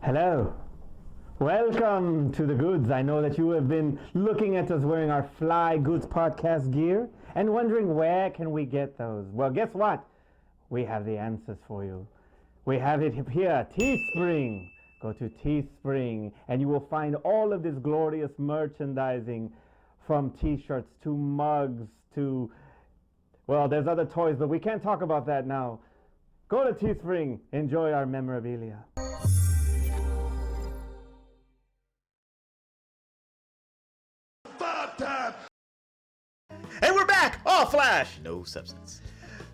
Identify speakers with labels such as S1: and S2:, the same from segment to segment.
S1: Hello. Welcome to the Goods. I know that you have been looking at us wearing our Fly Goods podcast gear and wondering where can we get those. Well, guess what? We have the answers for you. We have it here, Teespring. Go to Teespring and you will find all of this glorious merchandising, from t-shirts to mugs to, well, there's other toys, but we can't talk about that now. Go to Teespring. Enjoy our memorabilia.
S2: And we're back! All flash, no substance.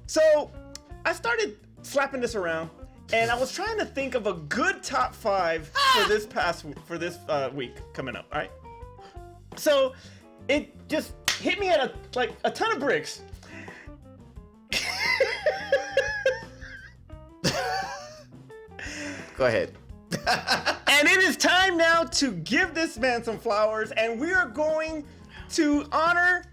S2: So, I started slapping this around, and I was trying to think of a good top 5 for this week coming up, alright? So, it just hit me at a ton of bricks.
S3: Go ahead.
S2: And it is time now to give this man some flowers, and we are going to honor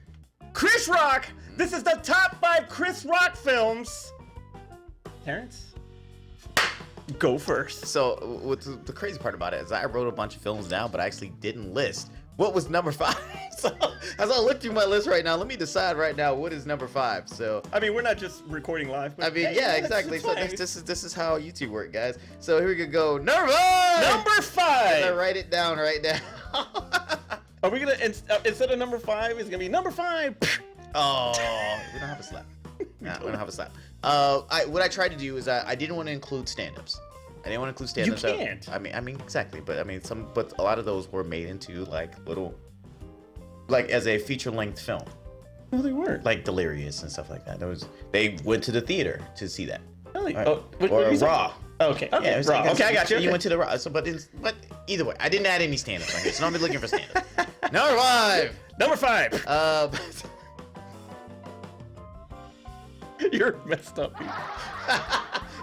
S2: Chris Rock. This is the top 5 Chris Rock films. Terrence, go first.
S3: So, the crazy part about it is I wrote a bunch of films down, but I actually didn't list what was number 5. So, as I look through my list right now, let me decide right now what is number 5. So,
S2: I mean, we're not just recording live. But
S3: I mean,
S2: hey,
S3: yeah, exactly. So this is how YouTube work, guys. So here we could go. Number 5.
S2: Number 5.
S3: I write it down right now.
S2: Are we gonna instead of number 5, it's gonna be number 5?
S3: Oh, we don't have a slap. Nah, we don't have a slap. What I tried to do is I didn't want to include stand-ups. I didn't want to include stand-ups.
S2: You can't.
S3: I mean, exactly. But I mean, but a lot of those were made into as a feature-length film.
S2: No, they weren't.
S3: Like Delirious and stuff like that. They went to the theater to see that.
S2: Really?
S3: Right.
S2: Oh,
S3: or Raw.
S2: Okay.
S3: Yeah,
S2: Raw. Okay, I got you.
S3: You went to the Raw. So, but either way, I didn't add any stand-ups on here, so I'm looking for stand-ups. Number 5.
S2: Number 5. You're messed up.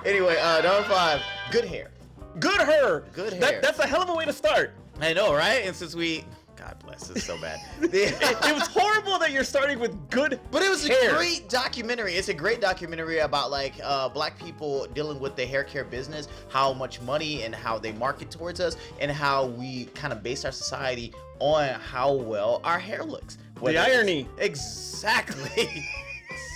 S3: Anyway, number 5. Good hair.
S2: Good hair.
S3: Good hair.
S2: That's a hell of a way to start.
S3: I know, right? And since God bless, it's so bad.
S2: It was horrible that you're starting with good
S3: But it was
S2: hair.
S3: a great documentary. It's a great documentary about black people dealing with the hair care business, how much money and how they market towards us, and how we kind of base our society on how well our hair looks.
S2: The irony.
S3: Exactly.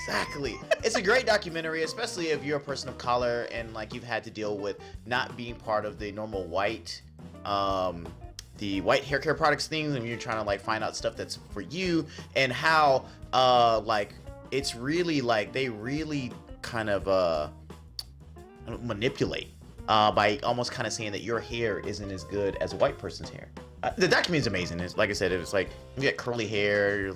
S3: Exactly. It's a great documentary, especially if you're a person of color and you've had to deal with not being part of the normal white the white hair care products things, and you're trying to find out stuff that's for you, and how it's really they really kind of manipulate by almost kind of saying that your hair isn't as good as a white person's hair. The documentary is amazing. It's like I said, it's you get curly hair,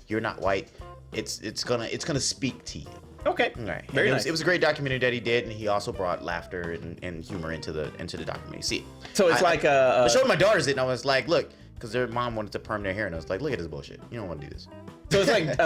S3: you're not white. It's gonna speak to you.
S2: Okay.
S3: All right.
S2: Very nice.
S3: It was a great documentary that he did, and he also brought laughter and humor into the documentary. See,
S2: so it's
S3: I showed my daughters it, and I was like, look, because their mom wanted to perm their hair, and I was like, look at this bullshit. You don't want to do this.
S2: So it's like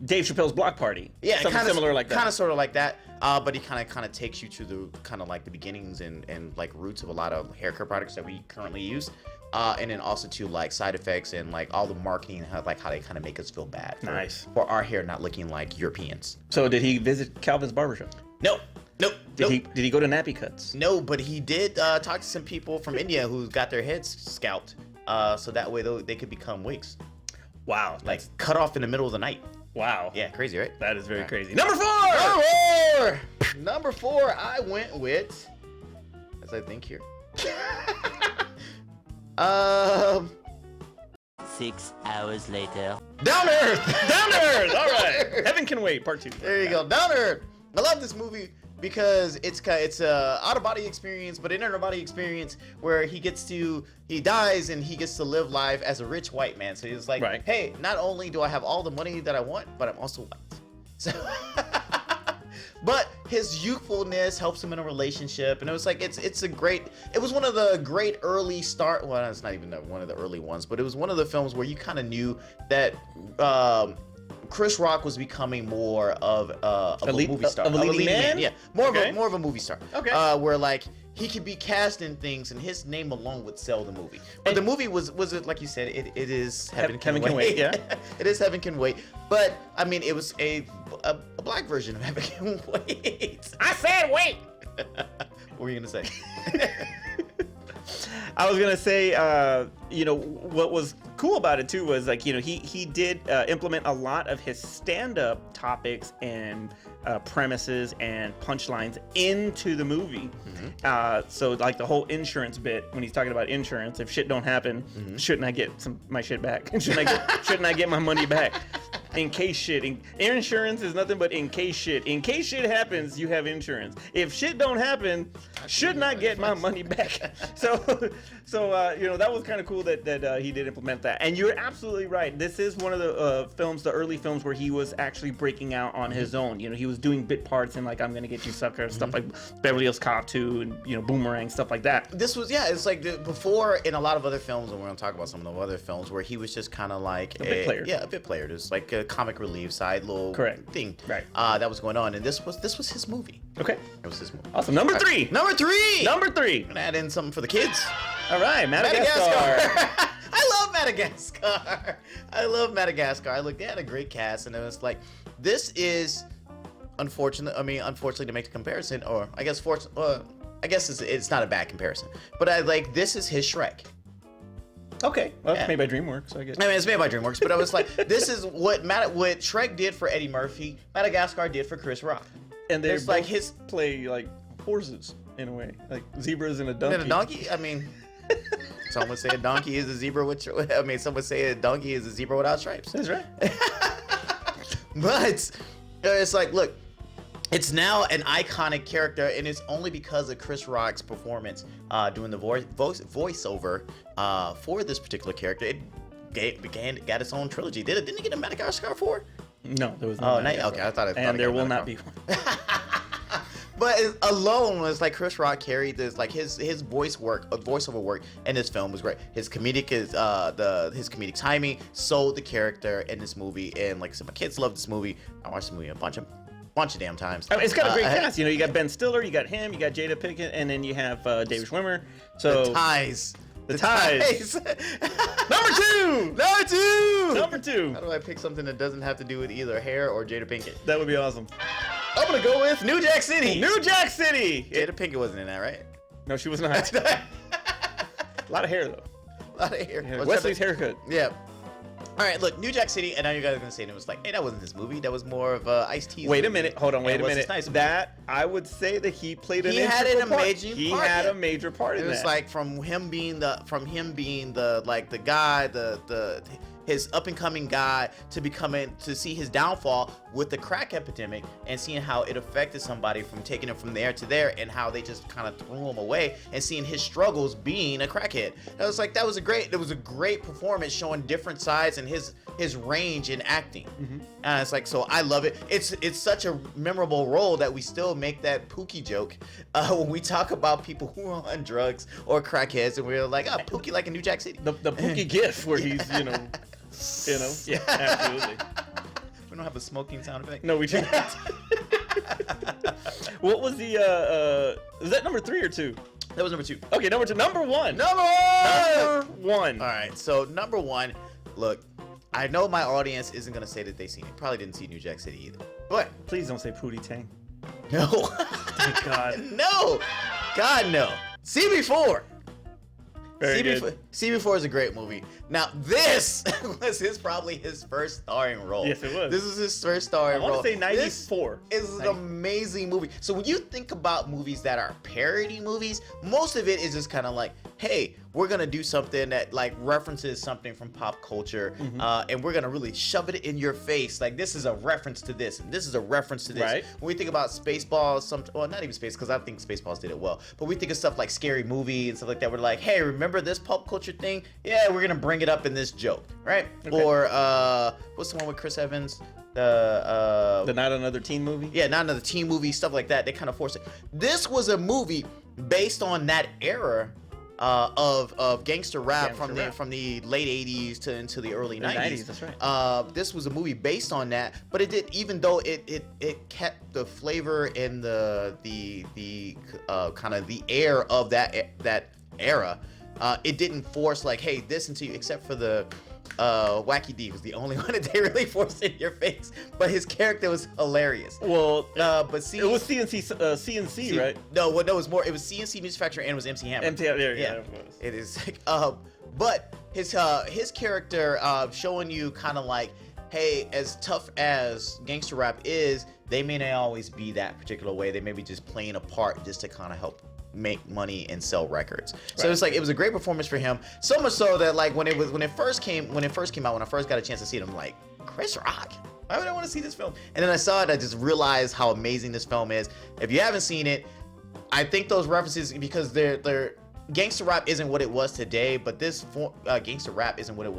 S2: Dave Chappelle's Block Party.
S3: Yeah,
S2: something similar like that.
S3: Kind of sort of like that. But he kind of takes you to the kind of the beginnings and roots of a lot of hair care products that we currently use. And then also to side effects and all the marketing, how they kind of make us feel bad for our hair not looking like Europeans.
S2: So did he visit Calvin's barbershop?
S3: Nope.
S2: Did he go to nappy cuts?
S3: No, but he did talk to some people from India who got their heads scalped, so that way they could become wigs.
S2: Wow.
S3: Cut off in the middle of the night.
S2: Wow.
S3: Yeah, crazy, right?
S2: That is very crazy. Number 4!
S3: Number 4, I went with, as I think here.
S4: 6 hours later.
S3: Down to Earth!
S2: Down to Earth! All right. Heaven Can Wait, part 2.
S3: There you go. Down to Earth. I love this movie because it's a out-of-body experience, but an inner-body experience where he dies and he gets to live life as a rich white man. So he's like,
S2: right.
S3: Hey, not only do I have all the money that I want, but I'm also white. So, but his youthfulness helps him in a relationship, and it was it was one of the great early start. Well, it's not even one of the early ones, but it was one of the films where you kind of knew that Chris Rock was becoming more of a movie star,
S2: of a leading man.
S3: Yeah, more of a movie star.
S2: Okay.
S3: Where he could be cast in things, and his name alone would sell the movie. But the movie was it like you said, it is Heaven Can Wait.
S2: Yeah.
S3: It is Heaven Can Wait. But I mean, it was a black version of Heaven Can Wait.
S2: I said wait.
S3: What were you gonna say?
S2: I was gonna say, what was cool about it too was like, he did implement a lot of his stand-up topics and premises and punchlines into the movie. So like the whole insurance bit, when he's talking about insurance, if shit don't happen, shouldn't I get my shit back? shouldn't I get my money back? In case shit, insurance is nothing but in case shit. In case shit happens, you have insurance. If shit don't happen, shouldn't I get my money back? So that was kind of cool that he did implement that. And you're absolutely right. This is one of the films, the early films where he was actually breaking out on his own. He was doing bit parts in like I'm Gonna Get You Sucker, stuff like Beverly Hills Cop 2 and Boomerang, stuff like that.
S3: This was it's like before in a lot of other films, and we're gonna talk about some of the other films where he was just kind of like
S2: a bit player.
S3: Yeah, a bit player. There's like a comic relief side little thing,
S2: right?
S3: That was going on, and this was his movie.
S2: Okay,
S3: it was his movie.
S2: Awesome. Number three.
S3: Number three.
S2: I'm
S3: gonna add in something for the kids.
S2: All right, Madagascar.
S3: I love Madagascar. They had a great cast, and it was like, this is unfortunately to make the comparison, or I guess it's not a bad comparison, but this is his Shrek.
S2: Okay, well, it's made by DreamWorks, I guess.
S3: I mean, it's made by DreamWorks, but I was like, this is what Shrek did for Eddie Murphy, Madagascar did for Chris Rock.
S2: And they're like play like horses in a way, like zebras and a donkey.
S3: And a donkey? I mean, some would say a donkey is a zebra with. Some would say a donkey is a zebra without stripes.
S2: That's right.
S3: But it's like, look, it's now an iconic character, and it's only because of Chris Rock's performance doing the voiceover for this particular character. It got its own trilogy. Didn't it get a Madagascar 4?
S2: No, there was no.
S3: Okay, I thought it.
S2: And there will not be one.
S3: But alone was like Chris Rock carried this, like his voiceover work in this film was great. His comedic his comedic timing sold the character in this movie, and like I said, my kids love this movie. I watched the movie a bunch of damn times.
S2: I mean, it's got a great cast. You got Ben Stiller, you got him, you got Jada Pinkett, and then you have David Schwimmer. So
S3: the ties.
S2: Number two.
S3: How do I pick something that doesn't have to do with either hair or Jada Pinkett?
S2: That would be awesome.
S3: I'm gonna go with New Jack City.
S2: Jada
S3: Pinkett wasn't in that, right?
S2: No, she was not. A lot of hair though.
S3: Yeah,
S2: Wesley's haircut.
S3: Yeah. All right, look, New Jack City, and now you guys are gonna say it was like, hey, that wasn't his movie. That was more of Ice-T's.
S2: Wait a
S3: movie.
S2: minute, hold on, wait a minute.
S3: Nice
S2: that I would say that he played an
S3: He had
S2: integral part.
S3: He had a major part
S2: in that.
S3: It was like from him being the like the guy, his up and coming guy to see his downfall with the crack epidemic, and seeing how it affected somebody from taking him from there to there, and how they just kind of threw him away, and seeing his struggles being a crackhead. That was a great performance, showing different sides and his range in acting. And it's like, so I love it. It's such a memorable role that we still make that Pookie joke when we talk about people who are on drugs or crackheads, and we're like, oh, Pookie like in New Jack City.
S2: The Pookie gif where he's yeah, absolutely.
S3: We don't have a smoking sound effect.
S2: No, we do not. What was the is that number 3 or 2?
S3: That was number 2.
S2: Okay, number 2. Number one.
S3: Number one.
S2: All
S3: right, so number 1. Look, I know my audience isn't gonna say that they seen it. Probably didn't see New Jack City either. But
S2: please don't say Pootie Tang.
S3: No.
S2: Thank God.
S3: No. God no. CB4.
S2: CB4
S3: is a great movie. Now, this was probably his first starring role.
S2: Yes, it was.
S3: This was his first starring role.
S2: I want to say 94.
S3: This is an amazing movie. So when you think about movies that are parody movies, most of it is just kind of like, hey, we're going to do something that like references something from pop culture, and we're going to really shove it in your face. Like, this is a reference to this, and this is a reference to this.
S2: Right.
S3: When we think about Spaceballs, not even Space, because I think Spaceballs did it well, but we think of stuff like Scary Movie and stuff like that. We're like, hey, remember this pop culture thing? Yeah, we're going to bring it up in this joke, right?
S2: Okay.
S3: Or what's the one with Chris Evans?
S2: The Not Another Teen Movie?
S3: Yeah, Not Another Teen Movie, stuff like that. They kind of force it. This was a movie based on that era of gangster rap from the late 80s into the early 90s.
S2: That's right.
S3: This was a movie based on that, but it did, even though it kept the flavor and the kind of the air of that era. It didn't force like, hey, this into you, except for the Wacky D was the only one that they really forced in your face, but his character was hilarious.
S2: Well,
S3: but see,
S2: it was CNC, right?
S3: No, it was more. It was CNC Music Factory and it was MC Hammer.
S2: Yeah, it was.
S3: It is. But his character showing you kind of like, hey, as tough as gangster rap is, they may not always be that particular way. They may be just playing a part just to kind of help make money and sell records. So
S2: Right.
S3: it's like it was a great performance for him. So much so that like when I first got a chance to see it, I'm like, Chris Rock? Why would I want to see this film? And then I saw it, I just realized how amazing this film is. If you haven't seen it, I think those references, because they're gangster rap isn't what it was today, but this gangster rap isn't what it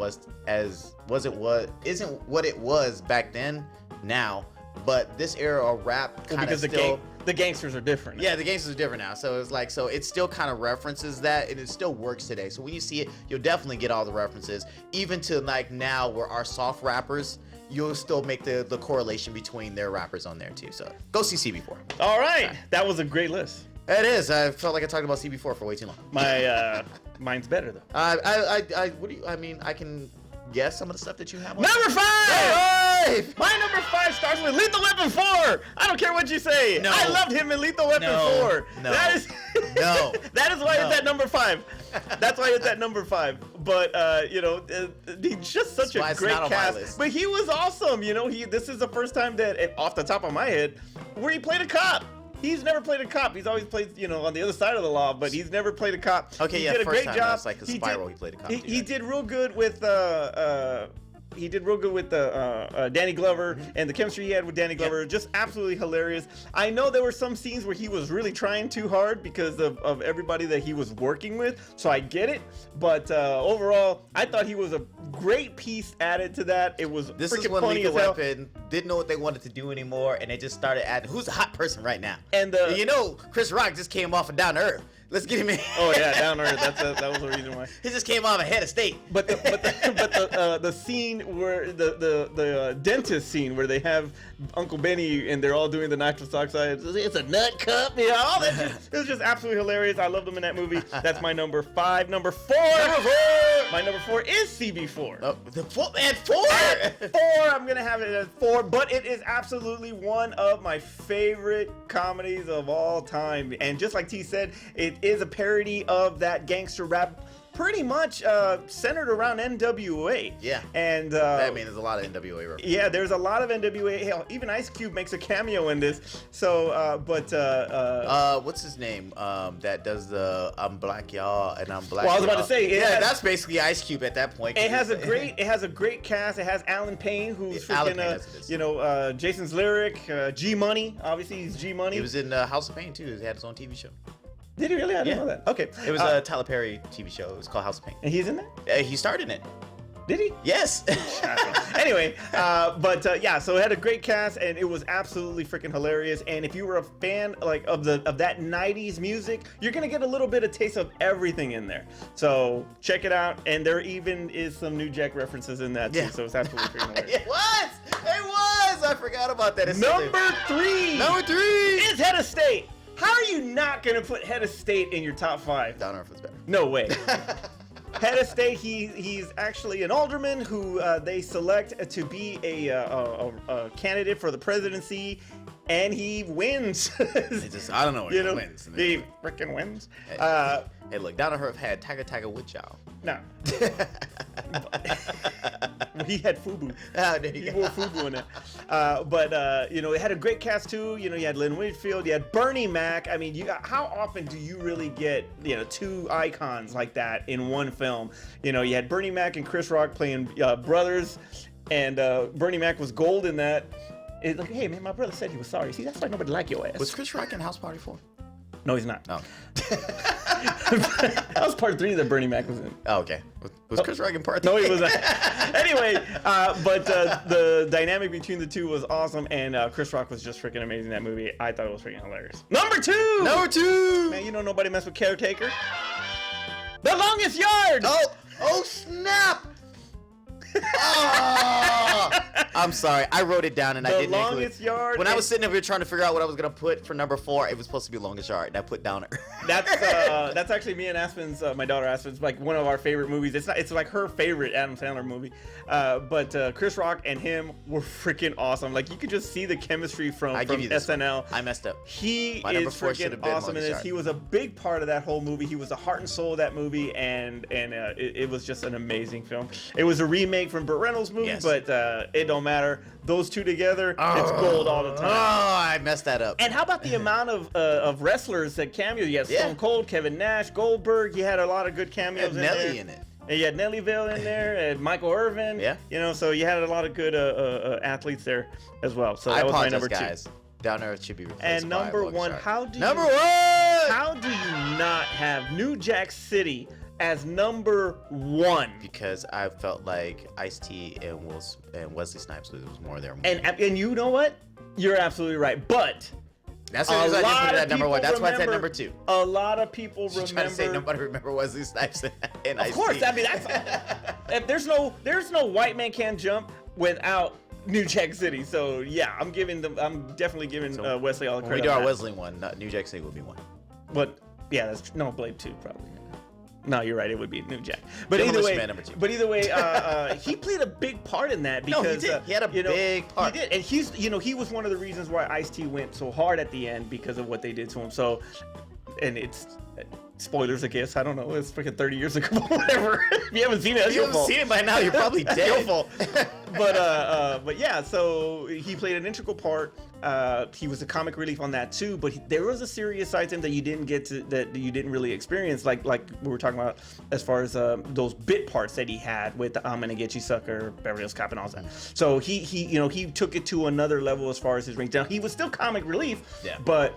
S3: isn't what it was back then now. But this era of rap kind of still
S2: the gangsters are different.
S3: Yeah, the gangsters are different now. So it's like, so it still kind of references that, and it still works today. So when you see it, you'll definitely get all the references, even to like now where our soft rappers, you'll still make the correlation between their rappers on there too. So go see CB4.
S2: All right, that was a great list.
S3: It is. I felt like I talked about CB4 for way too long.
S2: My mine's better though.
S3: What do you? I mean, I can guess some of the stuff that you have. On
S2: Number 5.
S3: Five!
S2: My number 5 starts with Lethal Weapon 4. I don't care what you say.
S3: No.
S2: I loved him in Lethal Weapon 4.
S3: No.
S2: That is
S3: No.
S2: That is why
S3: No.
S2: it's at number 5. That's why it's at number 5. But he's just such
S3: That's why
S2: a
S3: it's
S2: great
S3: not on my
S2: cast.
S3: list.
S2: But he was awesome. This is the first time that, off the top of my head, where he played a cop. He's never played a cop. He's always played, on the other side of the law, but he's never played a cop.
S3: Okay,
S2: he
S3: yeah,
S2: did a
S3: first
S2: great
S3: time,
S2: job.
S3: that's like a Spiral, he played a cop too,
S2: He
S3: right?
S2: did real good with Danny Glover, and the chemistry he had with Danny Glover, just absolutely hilarious. I know there were some scenes where he was really trying too hard because of everybody that he was working with, so I get it. But overall, I thought he was a great piece added to that. It was
S3: This is
S2: freaking
S3: when
S2: funny
S3: Lethal
S2: as hell.
S3: Weapon didn't know what they wanted to do anymore, and they just started adding, who's the hot person right now?
S2: And
S3: Chris Rock just came off of Down to Earth. Let's get him in.
S2: Oh yeah, Down to Earth. That was the reason why.
S3: He just came off of Head of State.
S2: But the scene where the dentist scene where they have Uncle Benny and they're all doing the nitrous oxide, it's a nut cup, all that shit. It was just absolutely hilarious. I loved him in that movie. That's my number 5. Number 4. My number 4 is CB4.
S3: Oh, the 4 and 4.
S2: At 4, I'm gonna have it at 4, but it is absolutely one of my favorite comedies of all time. And just like T said, it is a parody of that gangster rap, pretty much centered around NWA.
S3: Yeah.
S2: And
S3: I mean, there's a lot of NWA references.
S2: yeah, there's a lot of NWA. Hell, even Ice Cube makes a cameo in this. So,
S3: What's his name? That does the I'm black, y'all, and I'm black.
S2: Well, I was about
S3: y'all.
S2: to say,
S3: that's basically Ice Cube at that point.
S2: it has a great cast. It has Alan Payne, who's
S3: Alan
S2: freaking,
S3: Payne, that's what it is.
S2: Jason's Lyric, G Money. Obviously, he's G Money.
S3: He was in House of Pain too. He had his own TV show.
S2: Did he really? I didn't
S3: Yeah.
S2: know that. Okay.
S3: It was a Tyler Perry TV show. It was called House of Pain.
S2: And he's in there?
S3: He starred in it.
S2: Did he?
S3: Yes.
S2: Anyway, yeah, so it had a great cast and it was absolutely freaking hilarious. And if you were a fan of that 90s music, you're gonna get a little bit of taste of everything in there. So check it out. And there even is some New Jack references in that too.
S3: Yeah.
S2: So it's absolutely freaking hilarious.
S3: It was. I forgot about that. It's
S2: Number 3
S3: Number 3
S2: is Head of State. How are you not gonna put Head of State in your top 5?
S3: Down Earth was better.
S2: No way. Head of State, he's actually an alderman who they select to be a candidate for the presidency, and he wins.
S3: I don't know what he wins.
S2: He freaking wins.
S3: Hey, look, Down to Earth had Tiger with y'all.
S2: No. He had FUBU.
S3: Oh, there you
S2: He
S3: go.
S2: wore FUBU in it. It had a great cast too. You had Lynn Whitfield, you had Bernie Mac. I mean, how often do you really get, 2 icons like that in one film? You had Bernie Mac and Chris Rock playing brothers, and Bernie Mac was gold in that. It's like, hey man, my brother said he was sorry. See, that's why nobody liked your ass.
S3: Was Chris Rock in House Party 4?
S2: No, he's not.
S3: Oh.
S2: That was part 3 that Bernie Mac was in.
S3: Oh, okay. Was Chris Rock in part 3?
S2: No, he wasn't. Anyway, but the dynamic between the two was awesome, and Chris Rock was just freaking amazing in that movie. I thought it was freaking hilarious. Number 2!
S3: Number 2!
S2: Man, nobody mess with Caretaker. The Longest Yard!
S3: Oh, snap! Oh, I'm sorry. I wrote it down and I
S2: The
S3: didn't include
S2: Longest Yard.
S3: When I was sitting over here trying to figure out what I was gonna put for number 4, it was supposed to be Longest Yard, and I put Downer.
S2: That's actually me and Aspen's, my daughter Aspen's, like one of our favorite movies. It's like her favorite Adam Sandler movie. But Chris Rock and him were freaking awesome. Like you could just see the chemistry from SNL.
S3: I messed up.
S2: He
S3: My number
S2: is
S3: 4 should
S2: freaking
S3: have been
S2: awesome in
S3: Longest
S2: this.
S3: Yard.
S2: He was a big part of that whole movie. He was the heart and soul of that movie, and it was just an amazing film. It was a remake from Burt Reynolds' movie,
S3: Yes.
S2: but it don't matter. Those two together, it's gold all the time.
S3: Oh, I messed that up.
S2: And how about the amount of wrestlers that cameos? You had Stone Cold, Kevin Nash, Goldberg. You had a lot of good cameos in there.
S3: Nelly in it.
S2: And you had Nellyville in there, and Michael Irvin.
S3: Yeah.
S2: You know, so you had a lot of good athletes there as well. So that
S3: I
S2: was my
S3: apologize,
S2: number
S3: guys.
S2: 2.
S3: Down Earth should be replaced
S2: And
S3: by
S2: number
S3: Longest
S2: 1,
S3: Yard.
S2: how do
S3: Number
S2: you,
S3: 1?
S2: how do you not have New Jack City as number 1?
S3: Because I felt like Ice-T and Wesley Snipes was more there.
S2: And you know what? You're absolutely right. But
S3: That's the reason I didn't put it at number 1. That's why I said
S2: remember-
S3: number 2.
S2: a lot of people
S3: You're
S2: remember.
S3: trying to say nobody remember Wesley Snipes and Ice-T.
S2: Of course, I mean if there's no White Man Can't Jump without New Jack City. So yeah, I'm definitely giving Wesley all the
S3: When
S2: credit.
S3: we do
S2: on
S3: our
S2: that.
S3: Wesley one, New Jack City will be 1.
S2: But yeah, that's no Blade 2 probably. No, you're right. It would be New Jack. But either
S3: Demolition
S2: way,
S3: Man number 2.
S2: He played a big part in that because
S3: No, he did. He had a big part.
S2: He did, and he was one of the reasons why Ice-T went so hard at the end because of what they did to him. So, and it's spoilers, I guess. I don't know. It's freaking 30 years ago, whatever. If you haven't seen it, that's
S3: If you
S2: your
S3: haven't
S2: fault.
S3: seen it by now, you're probably
S2: That's
S3: dead.
S2: your fault. But yeah, so he played an integral part. He was a comic relief on that too. But there was a serious side to him that you didn't really experience, like we were talking about as far as those bit parts that he had with the I'm Gonna Get You Sucker, Beverly Hills Cop, and all that. So he took it to another level as far as his range. Now he was still comic relief, but.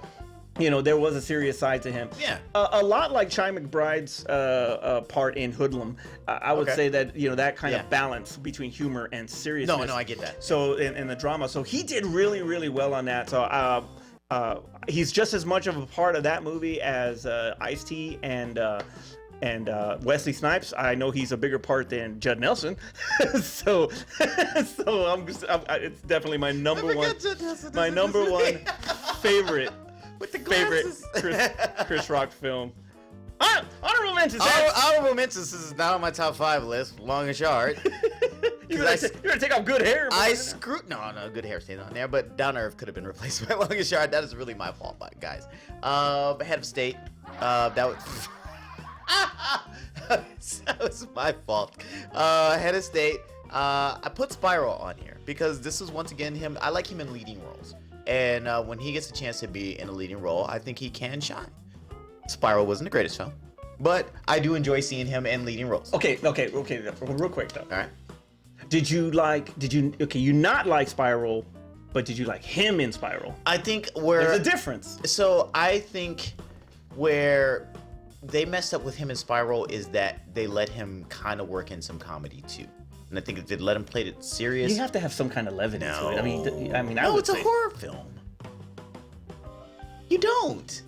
S2: There was a serious side to him.
S3: Yeah.
S2: A lot like Chi McBride's part in Hoodlum. I would say that, that kind of balance between humor and seriousness.
S3: No, I get that.
S2: So, in the drama. So, he did really, really well on that. So, he's just as much of a part of that movie as Ice-T and Wesley Snipes. I know he's a bigger part than Judd Nelson. so it's definitely my number one favorite.
S3: With the
S2: Favorite
S3: glasses.
S2: Chris Rock film. Honorable mentions.
S3: Honorable mentions is not on my top 5 list. Longest Yard.
S2: You're gonna take off Good Hair.
S3: No, Good Hair stays on there, but Down Earth could have been replaced by Longest Yard. That is really my fault, guys. Head of State. That was that was my fault. Head of State. I put Spiral on here because this is once again him. I like him in leading roles. And when he gets a chance to be in a leading role, I think he can shine. Spiral wasn't the greatest film, but I do enjoy seeing him in leading roles.
S2: Okay. Real quick though.
S3: All right.
S2: You not like Spiral, but did you like him in Spiral?
S3: I think
S2: There's a difference.
S3: So I think where they messed up with him in Spiral is that they let him kind of work in some comedy too. And I think if they let him play it serious,
S2: You have to have some kind of levity to it. I mean, I
S3: no,
S2: would
S3: it's a
S2: say.
S3: horror film. You don't.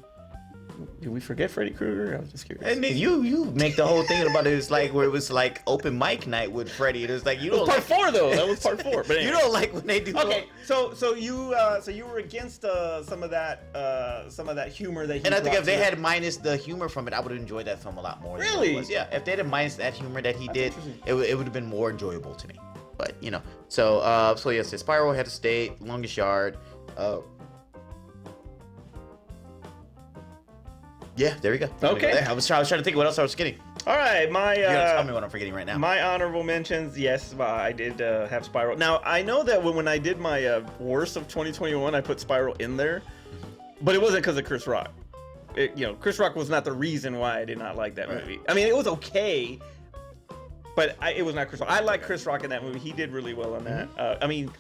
S2: Did we forget Freddy Krueger? I was just curious.
S3: And you make the whole thing about it was like where it was like open mic night with Freddy. It was like you
S2: It was
S3: don't
S2: part
S3: like
S2: 4 though. That was part 4. But anyway.
S3: you don't like when they do.
S2: Okay, so you were against some of that humor that he.
S3: And I think
S2: brought
S3: if they
S2: to it.
S3: had minus the humor from it, I would have enjoyed that film a lot more. than
S2: Really?
S3: it was. Yeah. If they had minus that humor that he did,
S2: interesting.
S3: it would have been more enjoyable to me. But so yes, Spiral, Head of State, Longest Yard. Yeah, there we go.
S2: Okay.
S3: I was trying to think what else I was forgetting.
S2: All right, my
S3: You're gonna tell me what I'm forgetting right now.
S2: my honorable mentions. Yes, I did have Spiral. Now I know that when I did my worst of 2021, I put Spiral in there, but it wasn't because of Chris Rock. Chris Rock was not the reason why I did not like that movie. I mean, it was okay, but it was not Chris Rock. I like Chris Rock in that movie. He did really well on that. I mean,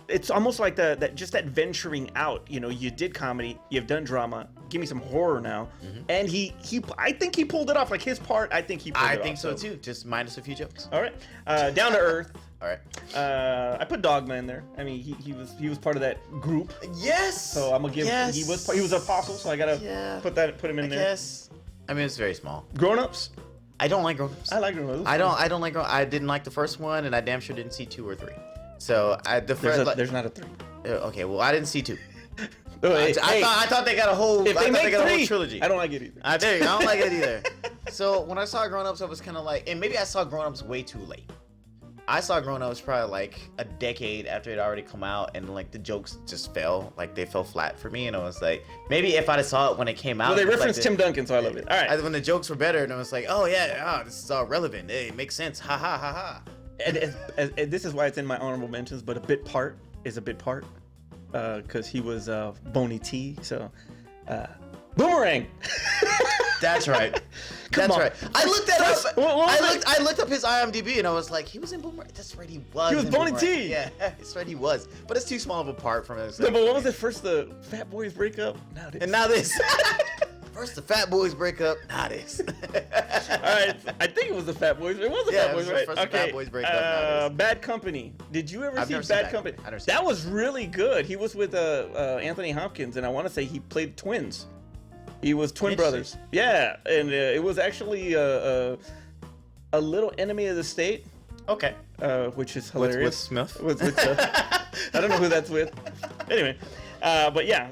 S2: it's almost like that venturing out. You did comedy, you've done drama. Give me some horror now, and I think he pulled it off. Like his part, I think he pulled it off.
S3: I think so too. Just minus a few jokes.
S2: All right, Down to Earth.
S3: All right.
S2: I put Dogma in there. I mean, he was part of that group.
S3: Yes.
S2: So I'm gonna give.
S3: Yes.
S2: He was an apostle, so I gotta put him in there.
S3: Yes. I mean, it's very small.
S2: Grown Ups.
S3: I don't like Grown Ups.
S2: I like Grown Ups.
S3: I don't like Grown. I didn't like the first one, and I damn sure didn't see 2 or 3. So
S2: There's not a 3.
S3: Okay, well I didn't see 2.
S2: Oh, hey,
S3: I thought they got a whole.
S2: if
S3: I
S2: they
S3: thought
S2: make
S3: they got a
S2: 3,
S3: whole trilogy.
S2: I don't like it either.
S3: I don't like it either. So when I saw Grown Ups, I was kind of like, and maybe I saw Grown Ups way too late. I saw Grown Ups probably like a decade after it already come out, and like the jokes just fell, like they fell flat for me, and I was like, maybe if I'd have saw it when it came out.
S2: Well, they
S3: it was
S2: referenced
S3: like
S2: Tim Duncan, so I love it. All right.
S3: When the jokes were better, and I was like, oh yeah, this is all relevant. Hey, it makes sense. Ha ha ha ha.
S2: And this is why it's in my honorable mentions, but a bit part is a bit part, because he was Boney T. So, Boomerang.
S3: That's right.
S2: Come on.
S3: Right. I looked that up.
S2: What
S3: I looked up his IMDb and I was like, he was in Boomerang. That's right, he was.
S2: He was
S3: in
S2: Boney
S3: Boomerang.
S2: T.
S3: Yeah, that's right, he was. But it's too small of a part from it.
S2: No, but what was it first? The Fat Boys break up.
S3: And now this. First the Fat Boys break up. Now this.
S2: All right, I think it was the Fat Boys. It was the Fat Boys, right?
S3: First the Fat Boys break up. Now this.
S2: Bad Company. Did you ever
S3: I've
S2: see
S3: never seen
S2: Bad
S3: Bad
S2: Company?
S3: Company. I've never seen
S2: That
S3: it.
S2: was really good. He was with Anthony Hopkins, and I want to say he played twins. He was twin brothers. Yeah, and it was actually a little enemy of the state.
S3: Okay.
S2: Which is hilarious.
S3: With Smith?
S2: I don't know who that's with. Anyway, but yeah,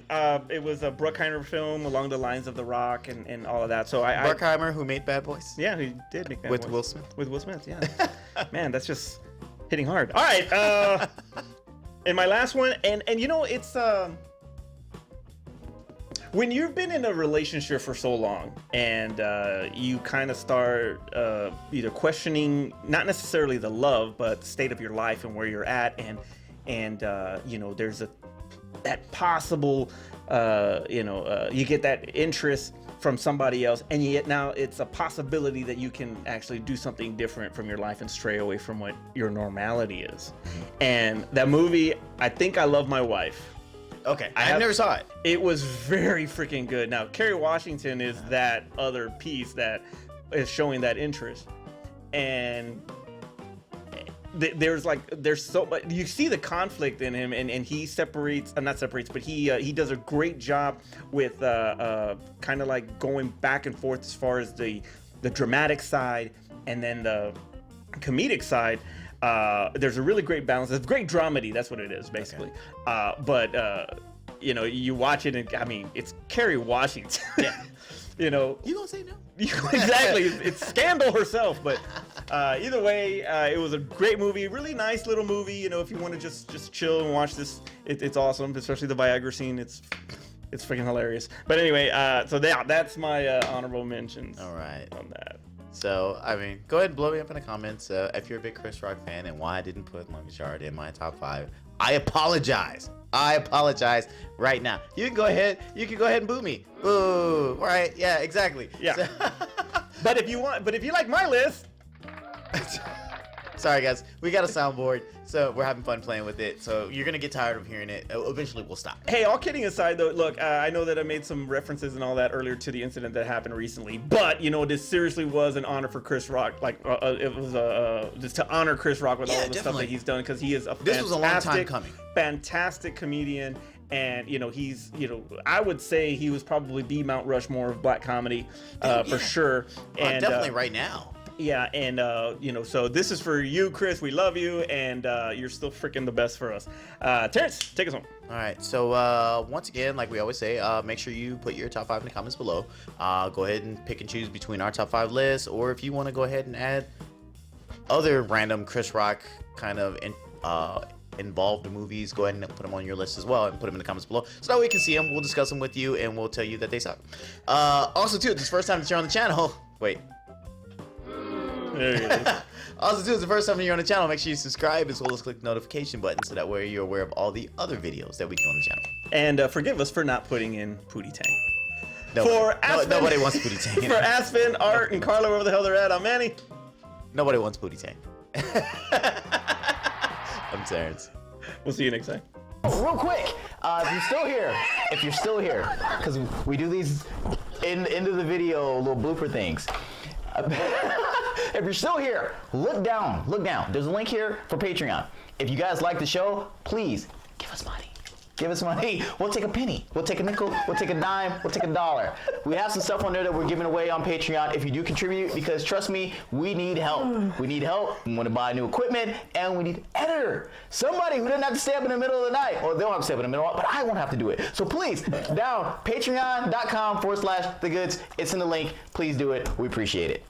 S2: it was a Bruckheimer film along the lines of The Rock and all of that. So
S3: Bruckheimer, who made Bad Boys?
S2: Yeah, he did make Bad
S3: With
S2: Boys.
S3: Will Smith?
S2: With Will Smith, yeah. Man, that's just hitting hard. All right, and my last one, and you know, it's when you've been in a relationship for so long and you kind of start either questioning not necessarily the love but the state of your life and where you're at, and you know, there's that possible you get that interest from somebody else, and yet now it's a possibility that you can actually do something different from your life and stray away from what your normality is. And that movie, I Think I Love My Wife.
S3: Okay, I never saw it.
S2: It was very freaking good. Now, Kerry Washington is that other piece that is showing that interest, and there's so much. You see the conflict in him, and he not separates, but he does a great job with kind of like going back and forth as far as the dramatic side and then the comedic side. There's a really great balance. It's great dramedy. That's what it is, basically. Okay. But you know, you watch it, and I mean, it's Kerry Washington. Yeah. You know,
S3: You gonna say no?
S2: Exactly. It's Scandal herself. But either way, it was a great movie. Really nice little movie. You know, if you want to just chill and watch this, it's awesome. Especially the Viagra scene. It's freaking hilarious. But anyway, so that's my honorable mentions.
S3: All right.
S2: On that.
S3: So, I mean, go ahead and blow me up in the comments if you're a big Chris Rock fan and why I didn't put Longest Yard in my top 5. I apologize. I apologize right now. You can go ahead and boo me. Boo. Right? Yeah, exactly.
S2: Yeah.
S3: So,
S2: But if you like my list.
S3: sorry, guys. We got a soundboard, so we're having fun playing with it. So you're going to get tired of hearing it. Eventually, we'll stop.
S2: Hey, all kidding aside, though, look, I know that I made some references and all that earlier to the incident that happened recently, but, you know, this seriously was an honor for Chris Rock. Like, it was just to honor Chris Rock with all the stuff that he's done, because he is
S3: This was a long time coming.
S2: Fantastic comedian. And, you know, he's, you know, I would say he was probably B Mount Rushmore of black comedy, for sure. And
S3: definitely right now.
S2: Yeah, and you know, so this is for you, Chris. We love you, and you're still freaking the best for us. Terrence, take us home.
S3: All right, so once again, like we always say, make sure you put your top 5 in the comments below. Go ahead and pick and choose between our top 5 lists, or if you want to go ahead and add other random Chris Rock kind of involved movies, go ahead and put them on your list as well and put them in the comments below, so that we can see them. We'll discuss them with you, and we'll tell you that they suck. Also, too, if it's the first time that you're on the channel, wait.
S2: There you go.
S3: Also, too, it's the first time you're on the channel, make sure you subscribe as well as click the notification button so that way you're aware of all the other videos that we do on the channel.
S2: And forgive us for not putting in Pootie Tang.
S3: Nobody wants Pootie Tang.
S2: For Aspen, Art, and Carlo, wherever the hell they're at, I'm Manny.
S3: Nobody wants Pootie Tang. I'm Terrence.
S2: We'll see you next time.
S5: Real quick, if you're still here, because we do these into the video little blooper things. If you're still here, look down. There's a link here for Patreon. If you guys like the show, please give us money. Give us money. We'll take a penny. We'll take a nickel. We'll take a dime. We'll take $1. We have some stuff on there that we're giving away on Patreon if you do contribute, because trust me, we need help. We need help. We want to buy new equipment, and we need an editor. Somebody who doesn't have to stay up in the middle of the night. Or they don't have to stay up in the middle, but I won't have to do it. So please, down patreon.com/thegoods. It's in the link. Please do it. We appreciate it.